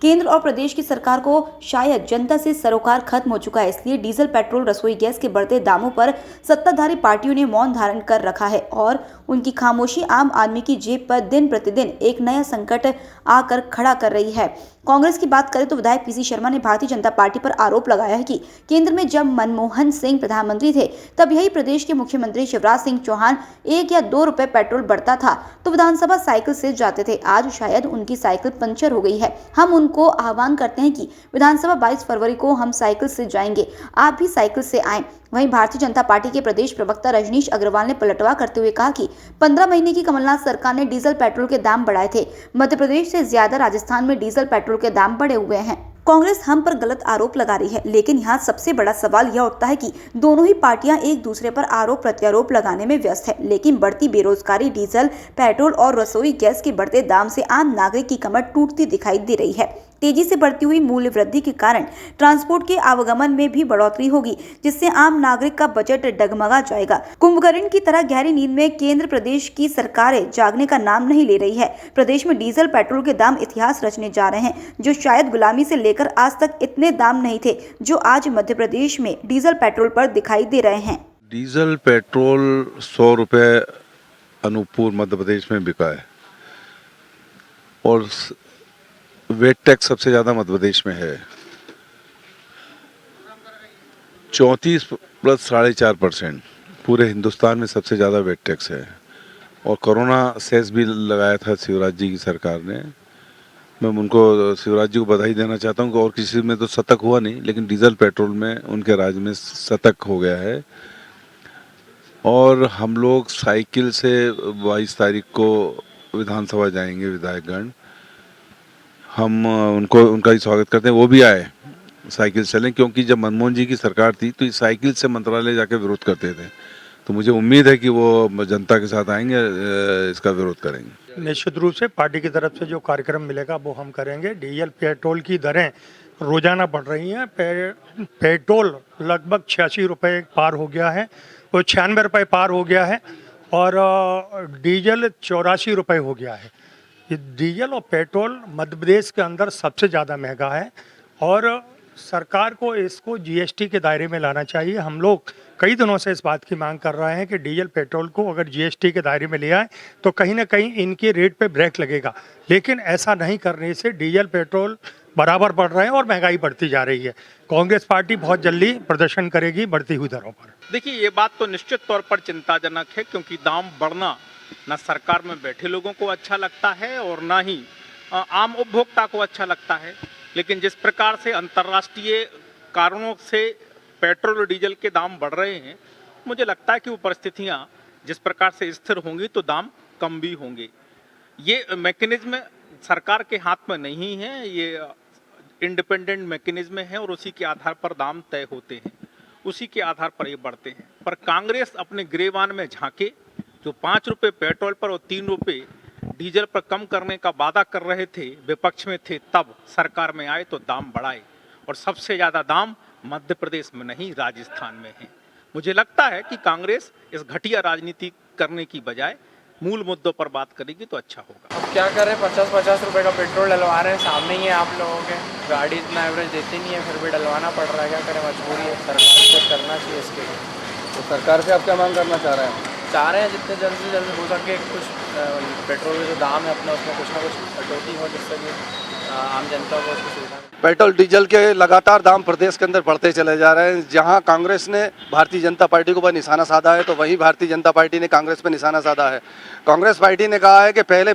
केंद्र और प्रदेश की सरकार को शायद जनता से सरोकार खत्म हो चुका है, इसलिए डीजल, पेट्रोल, रसोई गैस के बढ़ते दामों पर सत्ताधारी पार्टियों ने मौन धारण कर रखा है और उनकी खामोशी आम आदमी की जेब पर दिन प्रतिदिन एक नया संकट आकर खड़ा कर रही है। कांग्रेस की बात करें तो विधायक पीसी शर्मा ने भारतीय जनता पार्टी पर आरोप लगाया है कि केंद्र में जब मनमोहन सिंह प्रधानमंत्री थे तब यही प्रदेश के मुख्यमंत्री शिवराज सिंह चौहान 1 या 2 रुपए पेट्रोल बढ़ता था तो विधानसभा साइकिल से जाते थे। आज शायद उनकी साइकिल पंचर हो गई है। हम उनको आह्वान करते हैं कि विधानसभा 22 फरवरी को हम साइकिल से जाएंगे, आप भी साइकिल से आएं। वहीं भारतीय जनता पार्टी के प्रदेश प्रवक्ता रजनीश अग्रवाल ने पलटवार करते हुए कहा कि 15 महीने की कमलनाथ सरकार ने डीजल पेट्रोल के दाम बढ़ाए थे। मध्य प्रदेश से ज्यादा राजस्थान में डीजल पेट्रोल के दाम बढ़े हुए हैं। कांग्रेस हम पर गलत आरोप लगा रही है, लेकिन यहाँ सबसे बड़ा सवाल यह उठता है कि दोनों ही पार्टियां एक दूसरे पर आरोप प्रत्यारोप लगाने में व्यस्त है, लेकिन बढ़ती बेरोजगारी, डीजल, पेट्रोल और रसोई गैस के बढ़ते दाम से आम नागरिक की कमर टूटती दिखाई दे रही है। तेजी से बढ़ती हुई मूल्य वृद्धि के कारण ट्रांसपोर्ट के आवागमन में भी बढ़ोतरी होगी, जिससे आम नागरिक का बजट डगमगा जाएगा। कुंभकर्ण की तरह गहरी नींद में केंद्र प्रदेश की सरकारें जागने का नाम नहीं ले रही है। प्रदेश में डीजल, पेट्रोल के दाम इतिहास रचने जा रहे हैं, जो शायद गुलामी से लेकर आज तक इतने दाम नहीं थे जो आज मध्य प्रदेश में डीजल, पेट्रोल पर दिखाई दे रहे हैं। डीजल पेट्रोल 100 रुपये अनूपपुर मध्य प्रदेश में बिका है और वेट टैक्स सबसे ज़्यादा मध्य प्रदेश में है, 34 प्लस 4.5%। पूरे हिंदुस्तान में सबसे ज़्यादा वेट टैक्स है और कोरोना सेस भी लगाया था शिवराज जी की सरकार ने। मैं उनको, शिवराज जी को बधाई देना चाहता हूँ कि और किसी में तो शतक हुआ नहीं, लेकिन डीजल पेट्रोल में उनके राज में शतक हो गया है। और हम लोग साइकिल से 22 तारीख को विधानसभा जाएंगे, विधायकगण। हम उनका ही स्वागत करते हैं, वो भी आए, साइकिल चलें, क्योंकि जब मनमोहन जी की सरकार थी तो इस साइकिल से मंत्रालय जाकर विरोध करते थे। तो मुझे उम्मीद है कि वो जनता के साथ आएंगे, इसका विरोध करेंगे। निश्चित रूप से पार्टी की तरफ से जो कार्यक्रम मिलेगा वो हम करेंगे। डीजल, पेट्रोल की दरें रोजाना बढ़ रही हैं। पेट्रोल लगभग 86 रुपये पार हो गया है, वो 96 रुपये पार हो गया है और डीजल 84 रुपये हो गया है। ये डीजल और पेट्रोल मध्य प्रदेश के अंदर सबसे ज़्यादा महंगा है और सरकार को इसको जीएसटी के दायरे में लाना चाहिए। हम लोग कई दिनों से इस बात की मांग कर रहे हैं कि डीजल, पेट्रोल को अगर जीएसटी के दायरे में ले आए तो कहीं ना कहीं इनके रेट पे ब्रेक लगेगा, लेकिन ऐसा नहीं करने से डीजल, पेट्रोल बराबर बढ़ रहे हैं और महंगाई बढ़ती जा रही है। कांग्रेस पार्टी बहुत जल्दी प्रदर्शन करेगी बढ़ती हुई दरों पर। देखिए, ये बात तो निश्चित तौर पर चिंताजनक है, क्योंकि दाम बढ़ना ना सरकार में बैठे लोगों को अच्छा लगता है और ना ही आम उपभोक्ता को अच्छा लगता है। लेकिन जिस प्रकार से अंतर्राष्ट्रीय कारणों से पेट्रोल और डीजल के दाम बढ़ रहे हैं, मुझे लगता है कि वो परिस्थितियाँ जिस प्रकार से स्थिर होंगी तो दाम कम भी होंगे। ये मैकेनिज्म सरकार के हाथ में नहीं है, ये इंडिपेंडेंट मैकेनिज्म है और उसी के आधार पर दाम तय होते हैं, उसी के आधार पर ये बढ़ते हैं। पर कांग्रेस अपने गिरेबान में झांके, जो 5 रुपये पेट्रोल पर और 3 रुपये डीजल पर कम करने का वादा कर रहे थे, विपक्ष में थे, तब सरकार में आए तो दाम बढ़ाए और सबसे ज़्यादा दाम मध्य प्रदेश में नहीं, राजस्थान में है। मुझे लगता है कि कांग्रेस इस घटिया राजनीति करने की बजाय मूल मुद्दों पर बात करेगी तो अच्छा होगा। अब क्या करें, 50-50 रुपए का पेट्रोल डलवा रहे हैं, सामने ही है आप लोगों के। गाड़ी इतना एवरेज देती नहीं है, फिर भी डलवाना पड़ रहा है। क्या करें, मजबूरी है, सरकार को करना चाहिए इसके लिए। तो सरकार से आप क्या मांग करना चाह रहे हैं? चाह रहे हैं जितने जल्द से जल्द हो सके कुछ पेट्रोल के जो दाम है अपना, उसमें कुछ ना कुछ कटौती हो, जिससे कि आम जनता को उसकी सुविधा। पेट्रोल डीजल के लगातार दाम प्रदेश के अंदर बढ़ते चले जा रहे हैं। जहां कांग्रेस ने भारतीय जनता पार्टी को पर निशाना साधा है, तो वहीं भारतीय जनता पार्टी ने कांग्रेस पर निशाना साधा है। कांग्रेस पार्टी ने कहा है कि पहले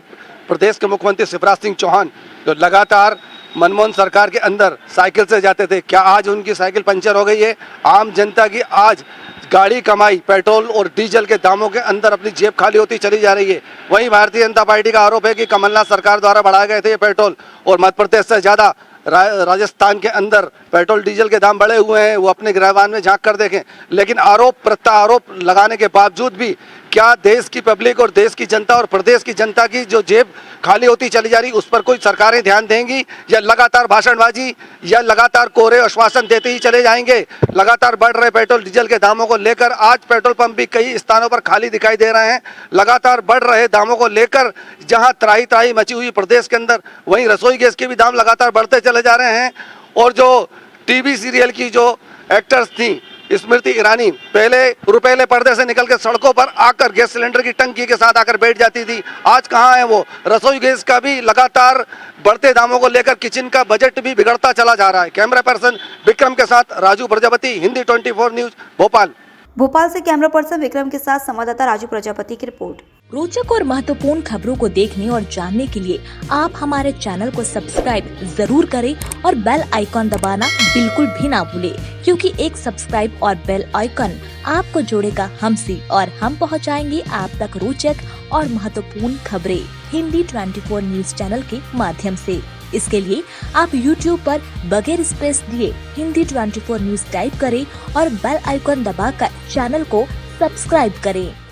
प्रदेश के मुख्यमंत्री शिवराज सिंह चौहान जो लगातार मनमोहन सरकार के अंदर साइकिल से जाते थे, क्या आज उनकी साइकिल पंचर हो गई है? आम जनता की आज गाड़ी कमाई पेट्रोल और डीजल के दामों के अंदर अपनी जेब खाली होती चली जा रही है। वहीं भारतीय जनता पार्टी का आरोप है कि कमलनाथ सरकार द्वारा बढ़ाए गए थे ये पेट्रोल, और मध्य प्रदेश से ज़्यादा राजस्थान के अंदर पेट्रोल डीजल के दाम बढ़े हुए हैं। वो अपने गिरबान में झांक कर देखें। लेकिन आरोप प्रत्यारोप लगाने के बावजूद भी क्या देश की पब्लिक और देश की जनता और प्रदेश की जनता की जो जेब खाली होती चली जा रही उस पर कोई सरकारें ध्यान देंगी, या लगातार भाषणबाजी या लगातार कोरे आश्वासन देते ही चले जाएंगे? लगातार बढ़ रहे पेट्रोल डीजल के दामों को लेकर आज पेट्रोल पंप भी कई स्थानों पर खाली दिखाई दे रहे हैं। लगातार बढ़ रहे दामों को लेकर जहां त्राही त्राही मची हुई प्रदेश के अंदर, वहीं रसोई गैस के भी दाम लगातार बढ़ते चले जा रहे हैं। और जो टीवी सीरियल की जो एक्टर्स थी स्मृति ईरानी, पहले रुपैले पर्दे से निकल के सड़कों पर आकर गैस सिलेंडर की टंकी के साथ आकर बैठ जाती थी, आज कहाँ है वो? रसोई गैस का भी लगातार बढ़ते दामों को लेकर किचन का बजट भी बिगड़ता चला जा रहा है। कैमरा पर्सन विक्रम के साथ राजू प्रजापति, हिंदी 24 न्यूज, भोपाल। भोपाल से कैमरा पर्सन विक्रम के साथ संवाददाता राजू प्रजापति की रिपोर्ट। रोचक और महत्वपूर्ण खबरों को देखने और जानने के लिए आप हमारे चैनल को सब्सक्राइब जरूर करें और बेल आइकॉन दबाना बिल्कुल भी ना भूलें, क्योंकि एक सब्सक्राइब और बेल आइकॉन आपको जोड़ेगा हमसे और हम पहुंचाएंगे आप तक रोचक और महत्वपूर्ण खबरें हिंदी 24 न्यूज चैनल के माध्यम से। इसके लिए आप YouTube पर बगैर स्पेस दिए हिंदी 24 न्यूज टाइप करें और बेल आइकॉन दबाकर चैनल को सब्सक्राइब करें।